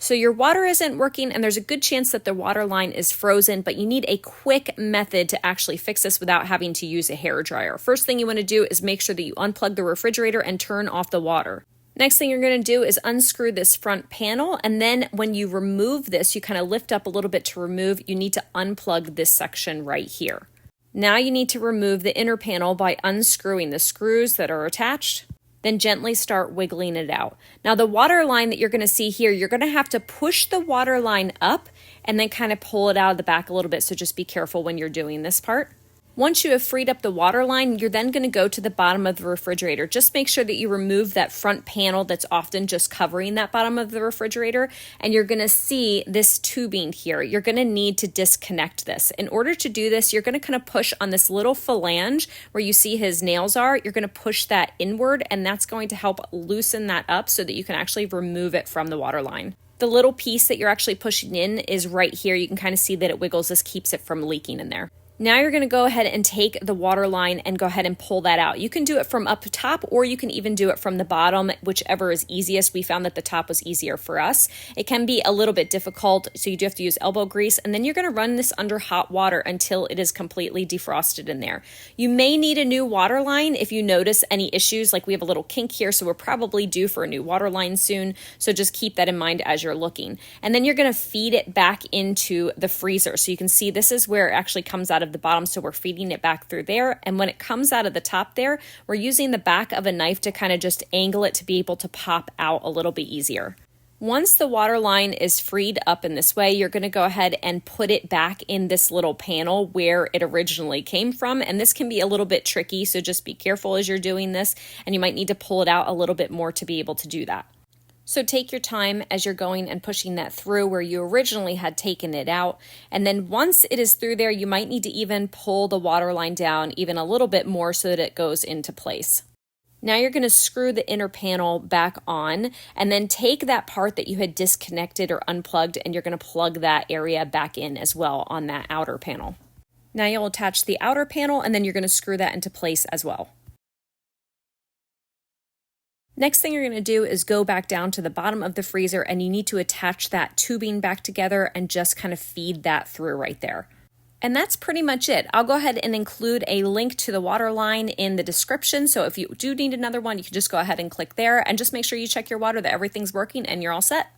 So your water isn't working and there's a good chance that the water line is frozen, but you need a quick method to actually fix this without having to use a hairdryer. First thing you want to do is make sure that you unplug the refrigerator and turn off the water. Next thing you're going to do is unscrew this front panel, and then when you remove this, you kind of lift up a little bit to remove, you need to unplug this section right here. Now you need to remove the inner panel by unscrewing the screws that are attached. Then gently start wiggling it out. Now the water line that you're going to see here, you're going to have to push the water line up and then kind of pull it out of the back a little bit, so just be careful when you're doing this part. Once you have freed up the water line, you're then going to go to the bottom of the refrigerator. Just make sure that you remove that front panel that's often just covering that bottom of the refrigerator, and you're going to see this tubing here. You're going to need to disconnect this. In order to do this, you're going to kind of push on this little phalange where you see his nails are. You're going to push that inward, and that's going to help loosen that up so that you can actually remove it from the water line. The little piece that you're actually pushing in is right here. You can kind of see that it wiggles. This keeps it from leaking in there. Now you're going to go ahead and take the water line and go ahead and pull that out. You can do it from up top, or you can even do it from the bottom, whichever is easiest. We found that the top was easier for us. It can be a little bit difficult, so you do have to use elbow grease, and then you're going to run this under hot water until it is completely defrosted in there. You may need a new water line if you notice any issues, like we have a little kink here, so we're probably due for a new water line soon, so just keep that in mind as you're looking. And then you're going to feed it back into the freezer. So you can see this is where it actually comes out of the bottom, so we're feeding it back through there, and when it comes out of the top there, we're using the back of a knife to kind of just angle it to be able to pop out a little bit easier. Once the water line is freed up in this way, you're going to go ahead and put it back in this little panel where it originally came from, and this can be a little bit tricky, so just be careful as you're doing this, and you might need to pull it out a little bit more to be able to do that. So take your time as you're going and pushing that through where you originally had taken it out. And then once it is through there, you might need to even pull the water line down even a little bit more so that it goes into place. Now you're going to screw the inner panel back on, and then take that part that you had disconnected or unplugged, and you're going to plug that area back in as well on that outer panel. Now you'll attach the outer panel, and then you're going to screw that into place as well. Next thing you're going to do is go back down to the bottom of the freezer, and you need to attach that tubing back together and just kind of feed that through right there. And that's pretty much it. I'll go ahead and include a link to the water line in the description, so if you do need another one, you can just go ahead and click there, and just make sure you check your water that everything's working and you're all set.